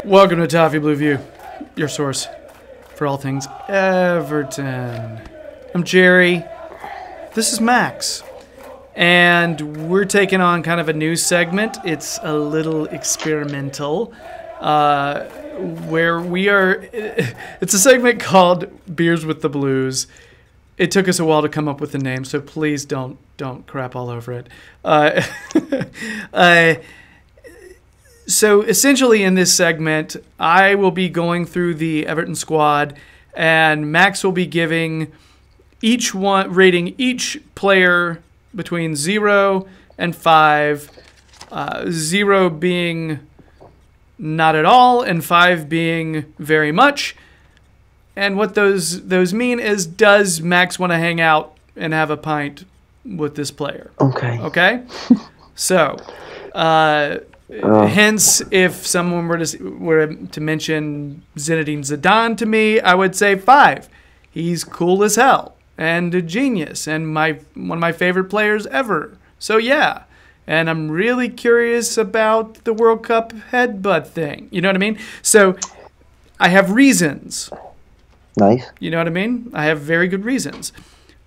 Welcome to Toffee Blue View, your source for all things Everton. I'm Gerry. This is Max. And we're taking on kind of a new segment. It's a little experimental, where we are... It's a segment called Beers with the Blues. It took us a while to come up with the name, so please don't crap all over it. So essentially in this segment, I will be going through the Everton squad, and Max will be giving rating each player between 0 and 5, 0 being not at all, and 5 being very much. And what those mean is, does Max want to hang out and have a pint with this player? Okay. Okay? So, hence, if someone were to mention Zinedine Zidane to me, I would say 5. He's cool as hell and a genius and one of my favorite players ever. So yeah, and I'm really curious about the World Cup headbutt thing. You know what I mean? So I have reasons. Nice. You know what I mean? I have very good reasons.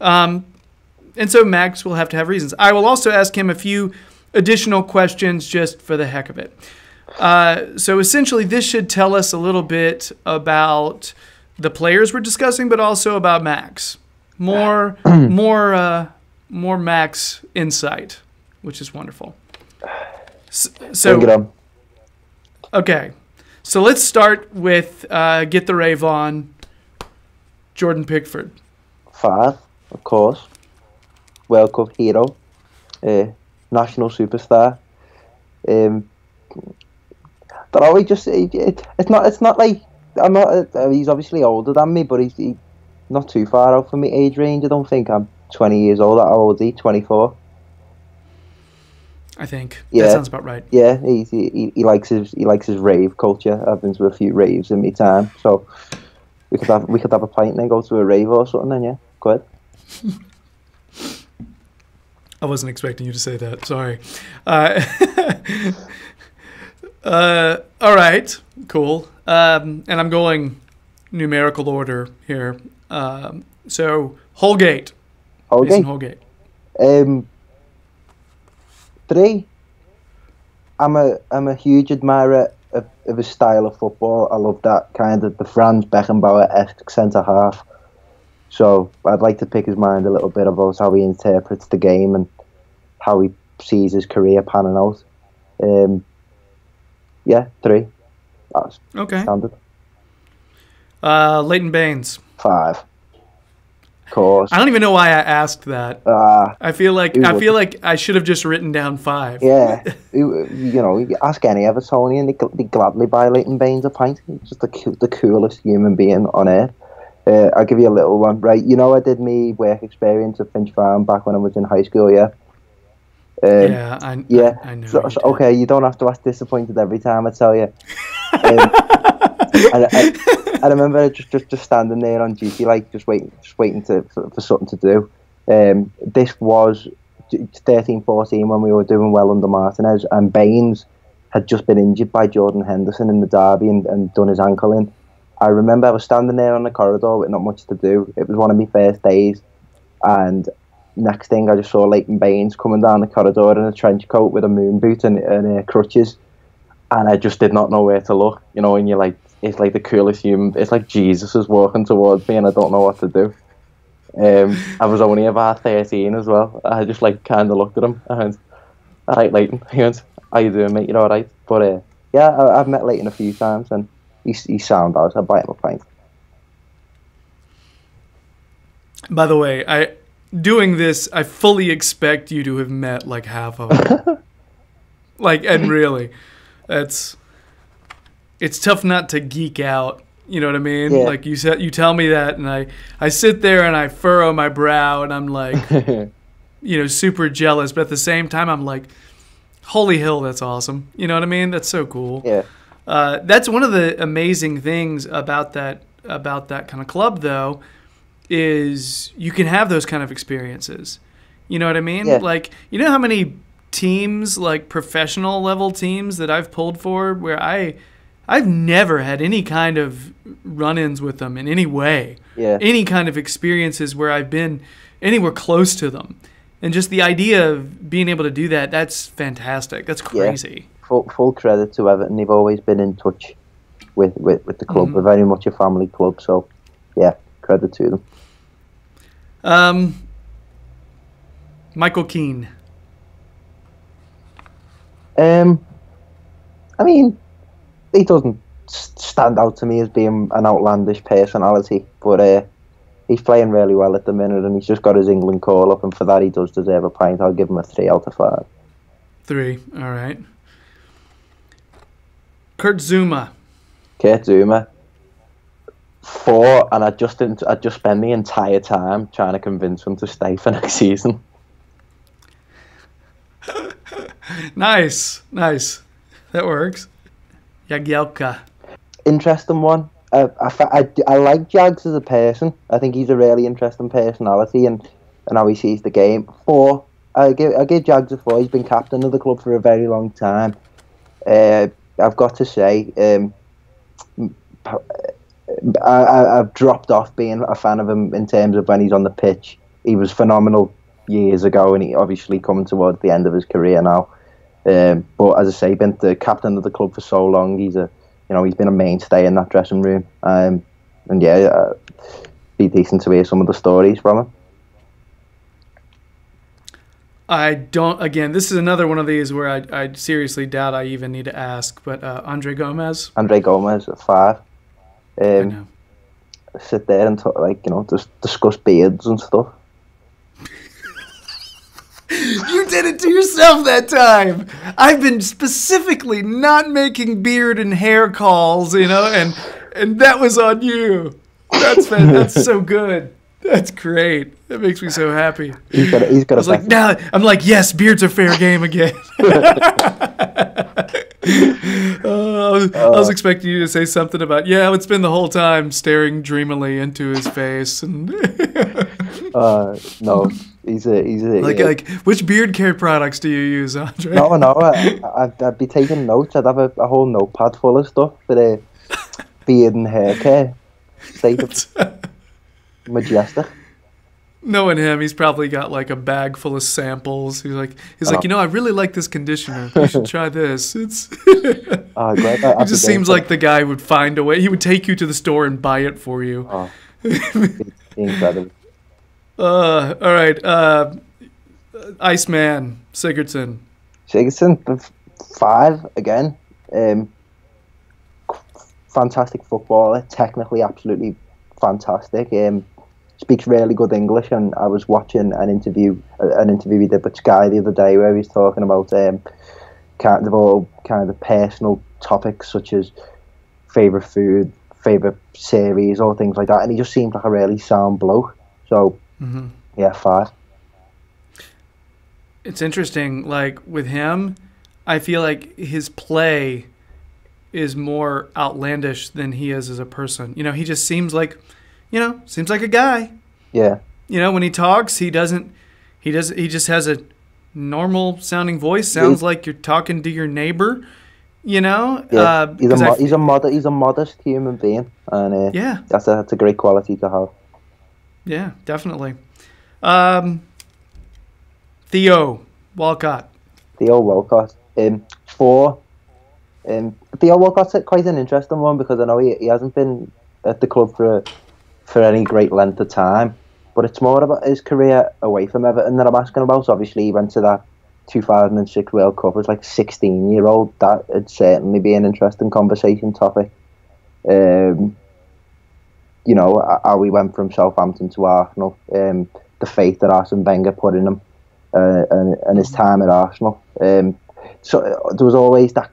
And so Max will have to have reasons. I will also ask him a few additional questions just for the heck of it. So essentially, this should tell us a little bit about the players we're discussing, but also about Max. More Max insight, which is wonderful. So Bring it on. Okay, so let's start with get the rave on. Jordan Pickford. 5, of course. World Cup hero. National superstar. But always just it's not like I'm not. He's obviously older than me, but he's not too far out from my age range. I don't think I'm 20 years old. How old is he? 24. I think that sounds about right. Yeah, he likes his rave culture. I've been to a few raves in my time, so we could have a pint and then go to a rave or something. Then yeah, go ahead. I wasn't expecting you to say that. Sorry. All right. Cool. And I'm going numerical order here. So Holgate. Mason Holgate. 3. I'm a huge admirer of his style of football. I love that kind of the Franz Beckenbauer-esque centre half. So I'd like to pick his mind a little bit about how he interprets the game and how he sees his career panning out. 3. That's okay. Standard. Leighton Baines. 5. Of course. I don't even know why I asked that. I feel like I should have just written down 5. Yeah, you ask any Evertonian, they gladly buy Leighton Baines a pint. He's just the coolest human being on earth. I'll give you a little one, right? I did my work experience at Finch Farm back when I was in high school, yeah? I know. So, okay, you don't have to act disappointed every time I tell you. I remember just standing there on duty, like just waiting for something to do. This was 13-14 when we were doing well under Martinez, and Baines had just been injured by Jordan Henderson in the derby and done his ankle in. I remember I was standing there on the corridor with not much to do. It was one of my first days, and next thing I just saw Leighton Baines coming down the corridor in a trench coat with a moon boot and crutches, and I just did not know where to look. And you're like, it's like the coolest human. It's like Jesus is walking towards me, and I don't know what to do. I was only about 13 as well. I just kind of looked at him. I went, "All right, Leighton." He went, "How you doing, mate? You're all right?" But I've met Leighton a few times, and he's sound out. I'd buy him a pint. By the way, doing this, I fully expect you to have met like half of them. And really, it's tough not to geek out. You know what I mean? Yeah. Like you tell me that, and I sit there and I furrow my brow, and I'm like, super jealous. But at the same time, I'm like, holy hell, that's awesome. You know what I mean? That's so cool. Yeah. That's one of the amazing things about that kind of club, though, is you can have those kind of experiences. You know what I mean? Yeah. Like, you know how many teams, like professional level teams that I've pulled for where I I've never had any kind of run-ins with them in any way. Yeah. Any kind of experiences where I've been anywhere close to them. And just the idea of being able to do that, that's fantastic. That's crazy. Yeah. Full credit to Everton. They've always been in touch with the club. Mm-hmm. We're very much a family club, so yeah, credit to them. Michael Keane. I mean, he doesn't stand out to me as being an outlandish personality, but he's playing really well at the minute, and he's just got his England call up, and for that he does deserve a pint. I'll give him a 3 out of 5. 3, all right. Kurt Zuma. 4, and I just spent the entire time trying to convince him to stay for next season. Nice. That works. Jagielka. Interesting one. I like Jags as a person. I think he's a really interesting personality and how he sees the game. 4. I give Jags a 4. He's been captain of the club for a very long time. I've got to say, I've dropped off being a fan of him in terms of when he's on the pitch. He was phenomenal years ago, and he obviously coming towards the end of his career now. But as I say, been the captain of the club for so long. He's been a mainstay in that dressing room. And yeah, be decent to hear some of the stories from him. I don't. Again, this is another one of these where I seriously doubt I even need to ask. But Andre Gomez. Andre Gomez at 5. I know. Sit there and talk, just discuss beards and stuff. You did it to yourself that time. I've been specifically not making beard and hair calls, and that was on you. That's so good. That's great. That makes me so happy. He's got I was like, now I'm like, yes, beards are fair game again. I was expecting you to say something about, I would spend the whole time staring dreamily into his face and. No, he's a like which beard care products do you use, Andre? No, I'd be taking notes. I'd have a whole notepad full of stuff for the beard and hair care. Majestic. Knowing him, he's probably got like a bag full of samples. He's like, I really like this conditioner. You should try this. It's. Great. He just seems like the guy would find a way. He would take you to the store and buy it for you. Oh, incredible. All right. Iceman Sigurdsson. 5 again. Fantastic footballer. Technically, absolutely fantastic. Speaks really good English, and I was watching an interview he did with Sky the other day where he was talking about kind of personal topics such as favourite food, favourite series, or things like that, and he just seemed like a really sound bloke. So yeah, 5. It's interesting, like with him, I feel like his play is more outlandish than he is as a person. He just seems like a guy. Yeah. When he talks, he just has a normal sounding voice. Sounds like you're talking to your neighbor. Yeah. He's a modest human being, and that's a great quality to have. Yeah, definitely. Theo Walcott. 4. Theo Walcott's quite an interesting one because I know he hasn't been at the club for any great length of time, but it's more about his career away from Everton that I'm asking about. So obviously he went to that 2006 World Cup as 16-year-old. That would certainly be an interesting conversation topic. How we went from Southampton to Arsenal, the faith that Arsene Wenger put in him, and his time at Arsenal. So there was always that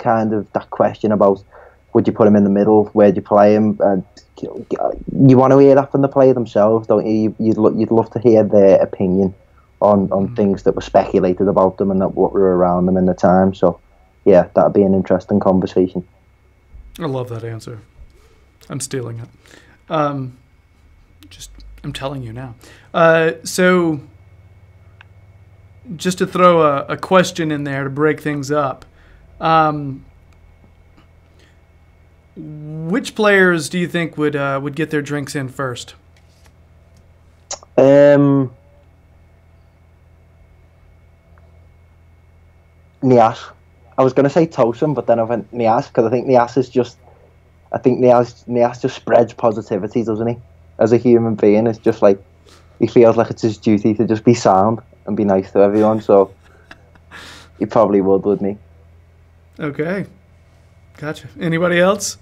question about, would you put him in the middle? Where'd you play him? And you want to hear that from the player themselves, don't you? You'd love to hear their opinion on things that were speculated about them and what were around them in the time. So yeah, that'd be an interesting conversation. I love that answer. I'm stealing it. I'm telling you now. So just to throw a question in there to break things up. Which players do you think would get their drinks in first? Nias. I was going to say Tosin, but then I went Nias because I think Nias is just. I think Nias just spreads positivity, doesn't he? As a human being, it's just like he feels like it's his duty to just be sound and be nice to everyone. So he probably would, wouldn't he? Okay, gotcha. Anybody else?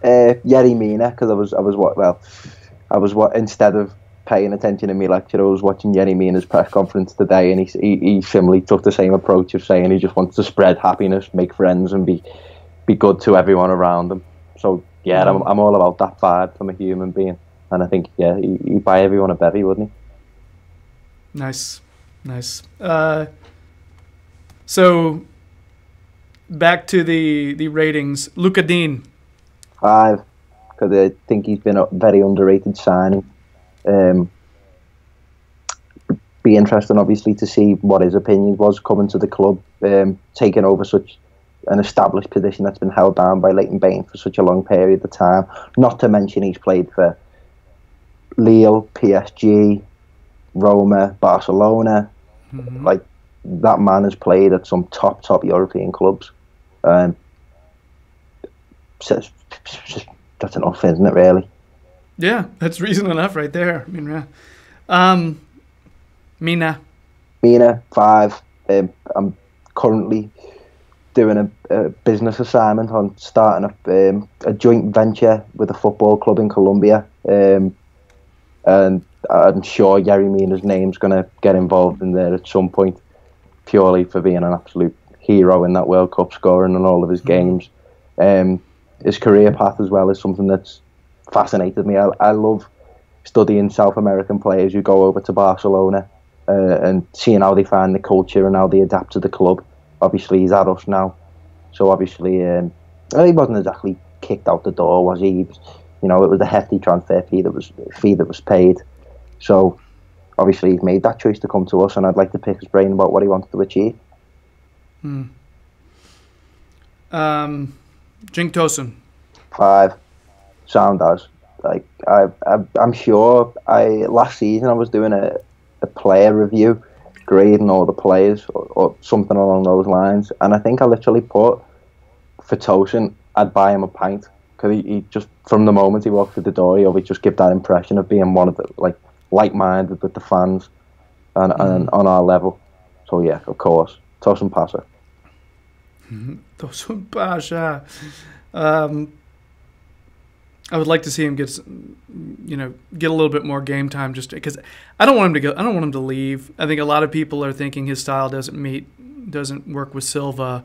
Gerry Mina, because I was instead of paying attention to me lecture, I was watching Gerry Mina's press conference today, and he similarly took the same approach of saying he just wants to spread happiness, make friends, and be good to everyone around him. So yeah, I'm all about that vibe from a human being, and I think he'd buy everyone a bevy, wouldn't he? Nice. So back to the ratings. Luca Dean. 5, because I think he's been a very underrated signing. Be interesting, obviously, to see what his opinion was coming to the club, taking over such an established position that's been held down by Leighton Baines for such a long period of time. Not to mention he's played for Lille, PSG, Roma, Barcelona. Mm-hmm. Like, that man has played at some top European clubs. So that's enough, isn't it, really? Yeah, that's reason enough right there. I mean, yeah. Mina, 5. I'm currently doing a business assignment on starting a joint venture with a football club in Colombia, and I'm sure Gerry Mina's name's going to get involved in there at some point, purely for being an absolute hero in that World Cup, scoring in all of his games. His career path as well is something that's fascinated me. I love studying South American players who go over to Barcelona and seeing how they find the culture and how they adapt to the club. Obviously, he's at us now, so obviously he wasn't exactly kicked out the door, was he? It was a hefty transfer fee that was paid. So obviously, he's made that choice to come to us, and I'd like to pick his brain about what he wants to achieve. Jink Tosin. 5. Sound as. Like I'm sure last season I was doing a player review, grading all the players or something along those lines, and I think I literally put for Tosin I'd buy him a pint, because he just, from the moment he walked through the door, he always just give that impression of being one of the like-minded with the fans and on our level. So yeah, of course, Tosin Pasha. Tosin Pasha. I would like to see him get a little bit more game time, just because I don't want him to leave. I think a lot of people are thinking his style doesn't work with Silva,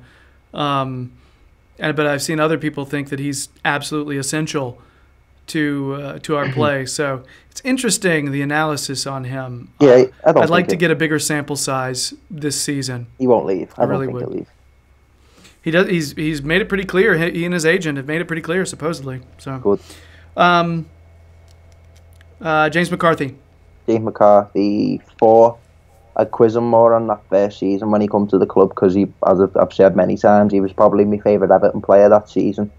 but I've seen other people think that he's absolutely essential to our play. So it's interesting, the analysis on him. Yeah, I'd like to get a bigger sample size this season. He won't leave. I really think would. He'll leave. He does. He's made it pretty clear. He and his agent have made it pretty clear, supposedly. So good. James McCarthy. James McCarthy, 4. I'd quiz him more on that first season when he come to the club, because he, as I've said many times, he was probably my favourite Everton player that season.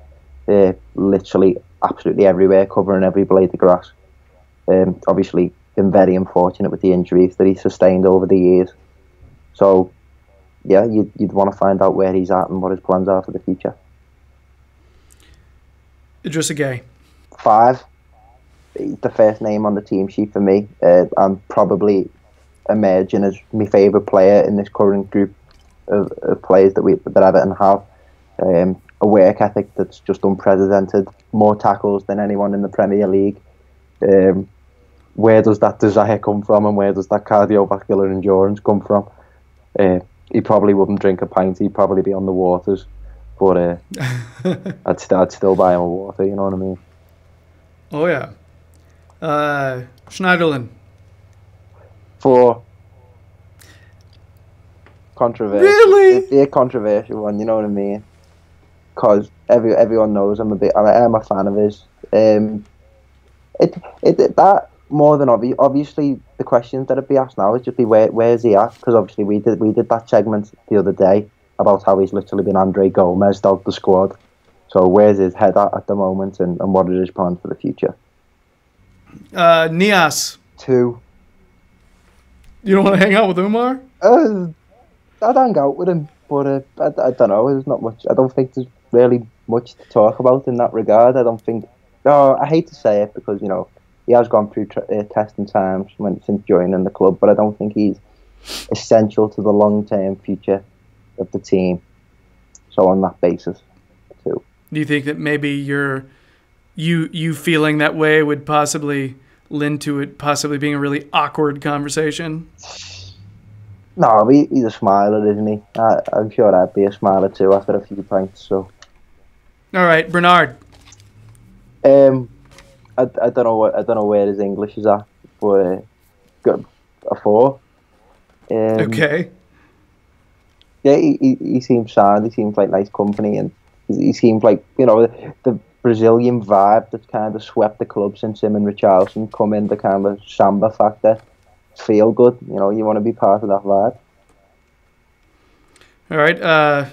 Literally, absolutely everywhere, covering every blade of grass. Obviously, been very unfortunate with the injuries that he sustained over the years. So, yeah, you'd want to find out where he's at and what his plans are for the future. Idrissa Gueye. 5. He's the first name on the team sheet for me. I'm probably emerging as my favourite player in this current group of players that Everton have. A work ethic that's just unprecedented. More tackles than anyone in the Premier League. Where does that desire come from, and where does that cardiovascular endurance come from? He probably wouldn't drink a pint. He'd probably be on the waters, but I'd still buy him a water. You know what I mean? Oh yeah. Schneiderlin. 4. Controversial. Really? It's a controversial one. You know what I mean? Because everyone knows I'm a fan of his. That more than obviously the questions that would be asked now is just be where's he at? Because obviously we did that segment the other day about how he's literally been Andre Gomez out the squad. So where's his head at the moment, and what are his plans for the future? Nias. 2. You don't want to hang out with Umar? I'd hang out with him, but I don't know. There's not much. I don't think there's really much to talk about in that regard. I don't think. No, I hate to say it because he has gone through testing times since joining the club, but I don't think he's essential to the long-term future of the team. So on that basis, too. Do you think that maybe you feeling that way would possibly lend to it possibly being a really awkward conversation? No, he's a smiler, isn't he? I'm sure I'd be a smiler too after a few pints. So. All right, Bernard. I don't know where his English is at, but got a 4. Okay. Yeah, he seems sound. He seems like nice company, and he seems like the Brazilian vibe that's kind of swept the club since him and Richarlison come in. The kind of samba factor, feel good. You want to be part of that vibe. All right,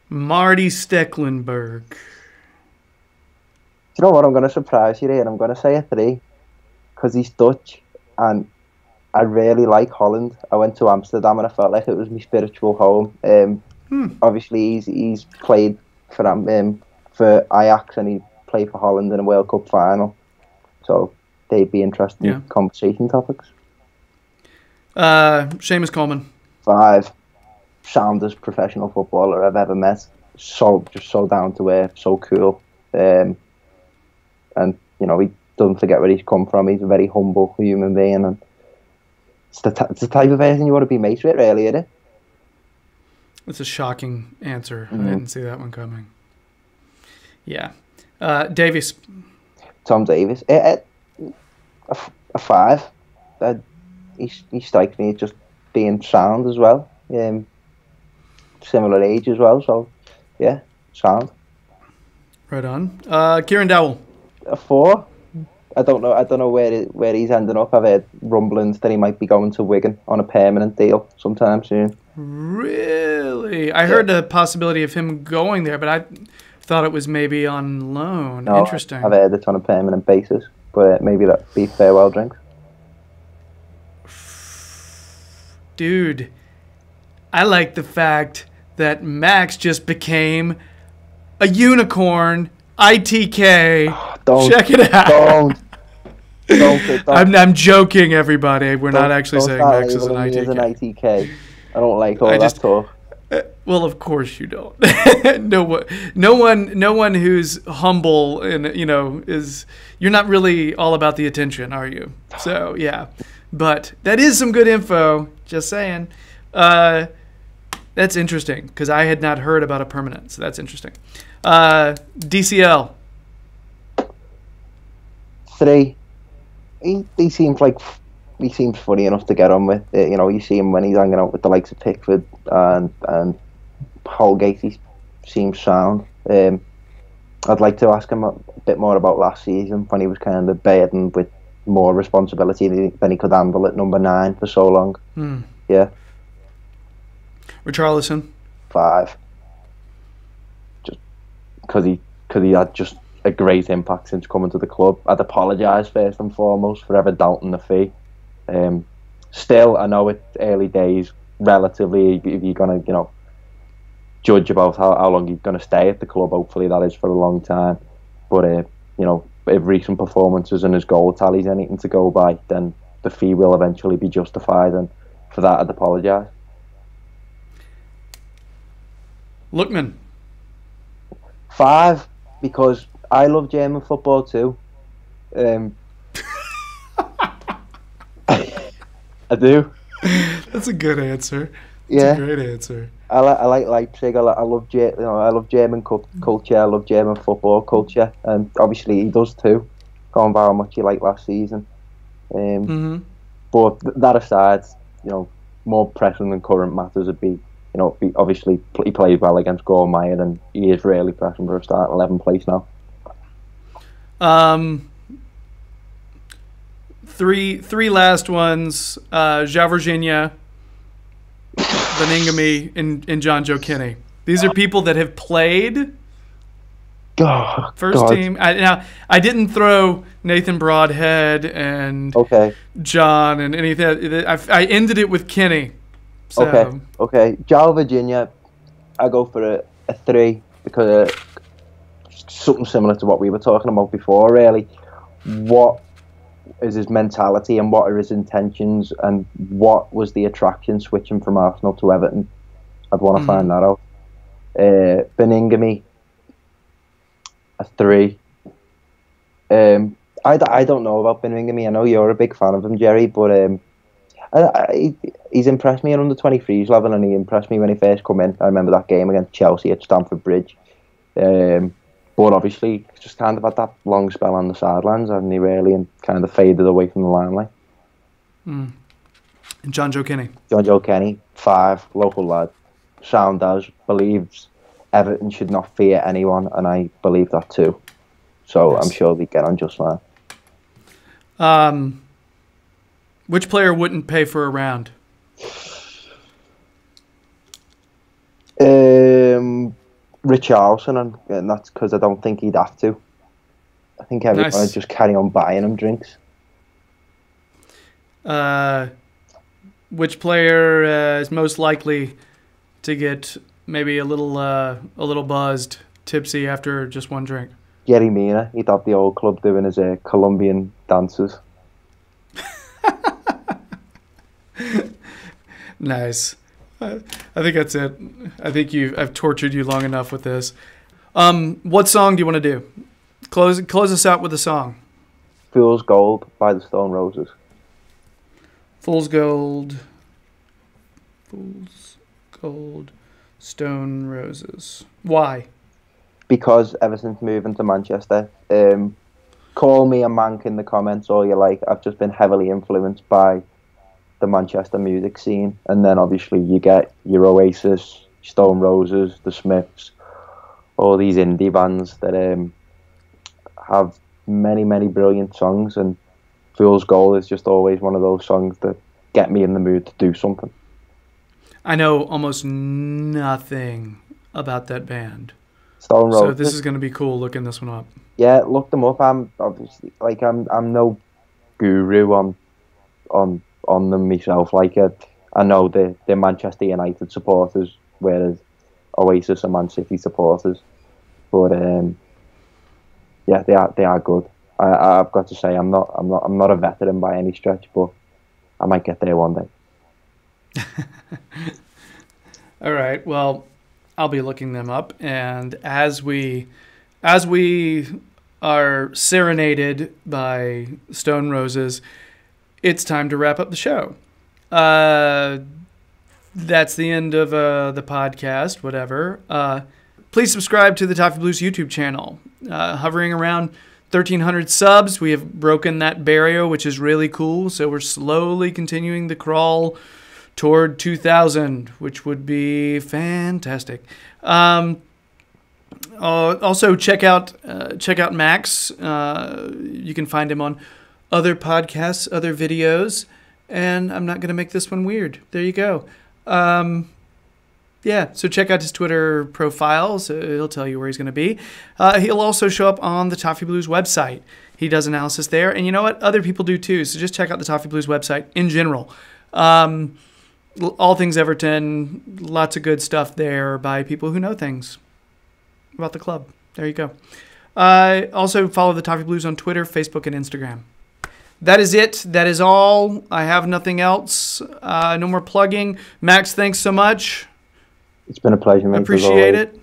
Marty Stecklenburg. Do you know what? I'm going to surprise you here. I'm going to say a 3 because he's Dutch, and I really like Holland. I went to Amsterdam and I felt like it was my spiritual home. Obviously, he's played for Ajax, and he played for Holland in a World Cup final. So they'd be interesting conversation topics. Seamus Coleman. 5. Soundest professional footballer I've ever met. So down to earth, so cool. And he doesn't forget where he's come from. He's a very humble human being, and it's the type of person you want to be mates with, really, isn't it? That's a shocking answer. I didn't see that one coming. Yeah. Davies. Tom Davies. A 5. He strikes me as just being sound as well. Similar age as well, so yeah, sound. Right on. Kieran Dowell. A 4. I don't know where he's ending up. I've heard rumblings that he might be going to Wigan on a permanent deal sometime soon. Really? I heard the possibility of him going there, but I thought it was maybe on loan. No, Interesting. I've heard it's on a permanent basis, but maybe that'd be farewell drinks. Dude, I like the fact that Max just became a unicorn. ITK. Check it out. Don't. I'm joking, everybody. We're not actually saying Max is an ITK. As an ITK. I don't like all that talk. Well, of course you don't. No one who's humble and is, you're not really all about the attention, are you? So yeah, but that is some good info. Just saying. That's interesting because I had not heard about a permanent, so that's interesting. DCL. 3. He seems funny enough to get on with. You see him when he's hanging out with the likes of Pickford and Holgate. He seems sound. I'd like to ask him a bit more about last season when he was kind of burdened with more responsibility than he could handle at number 9 for so long. Yeah. Richarlison. 5. Just because he had just a great impact since coming to the club. I'd apologise first and foremost for ever doubting the fee. Still, I know it's early days, relatively, if you're going to, judge about how long you're going to stay at the club. Hopefully that is for a long time. But, if recent performances and his goal tallies anything to go by, then the fee will eventually be justified, and for that I'd apologise. Lookman. 5, because I love German football too. I do. That's a good answer. That's a great answer. I like Leipzig. I love German culture. I love German football culture, and obviously he does too. Going by how much he liked last season. But that aside, more pressing than current matters would be, obviously he played well against Gormaier, and he is really pressing for a starting 11 place now. Three last ones. Ja Virginia, Beningame, and John Joe Kenny. These are people that have played God. First team. I didn't throw Nathan Broadhead and John and anything. I ended it with Kenny. So. Okay. Joe Virginia, I go for a 3 because something similar to what we were talking about before, really. What is his mentality and what are his intentions and what was the attraction switching from Arsenal to Everton? I'd want to find that out. Beningame, a 3. I don't know about Beningame. I know you're a big fan of him, Gerry, but he's impressed me at under 23s level, and he impressed me when he first come in. I remember that game against Chelsea at Stamford Bridge. But obviously, just kind of had that long spell on the sidelines, hasn't he, really, and kind of faded away from the limelight. And John Joe Kenny. John Joe Kenny, 5, local lad. Sound as, believes Everton should not fear anyone, and I believe that too. So yes. I'm sure they get on just fine. Which player wouldn't pay for a round? Richarlison, and that's because I don't think he'd have to. I think everyone would just carry on buying him drinks. Which player is most likely to get maybe a little buzzed, tipsy after just one drink? Gerry Mina. He'd have the old club doing his Colombian dances. Nice. I think that's it. I think I've tortured you long enough with this. What song do you want to do? Close us out with a song. Fool's Gold by the Stone Roses. Fool's Gold, Stone Roses. Why? Because Everton's moving to Manchester. Call me a mank in the comments all you like. I've just been heavily influenced by the Manchester music scene, and then obviously you get your Oasis, Stone Roses, the Smiths, all these indie bands that have many brilliant songs, and Fool's Gold is just always one of those songs that get me in the mood to do something. I know almost nothing about that band, Stone Roses. So this is going to be cool looking this one up. Yeah, look them up. I'm obviously I'm no guru on them myself. I know they're Manchester United supporters, whereas Oasis are Man City supporters. But yeah, they are good. I've got to say I'm not a veteran by any stretch, but I might get there one day. All right. Well, I'll be looking them up, and as we are serenaded by Stone Roses, it's time to wrap up the show. That's the end of the podcast, whatever. Please subscribe to the Toffee Blues YouTube channel. Hovering around 1,300 subs. We have broken that barrier, which is really cool. So we're slowly continuing the crawl toward 2,000, which would be fantastic. Also, check out Max. You can find him on other podcasts, other videos, and I'm not going to make this one weird. There you go. Yeah, so check out his Twitter profile. So he'll tell you where he's going to be. He'll also show up on the Toffee Blues website. He does analysis there, and you know what? Other people do too. So just check out the Toffee Blues website in general. All things Everton, lots of good stuff there by people who know things about the club. There you go. Also follow the Toffee Blues on Twitter, Facebook, and Instagram. That is it. That is all. I have nothing else. No more plugging. Max, thanks so much. It's been a pleasure, mate. Appreciate it.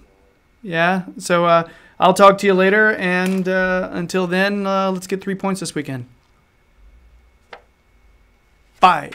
Yeah. So I'll talk to you later. And until then, let's get 3 points this weekend. Bye.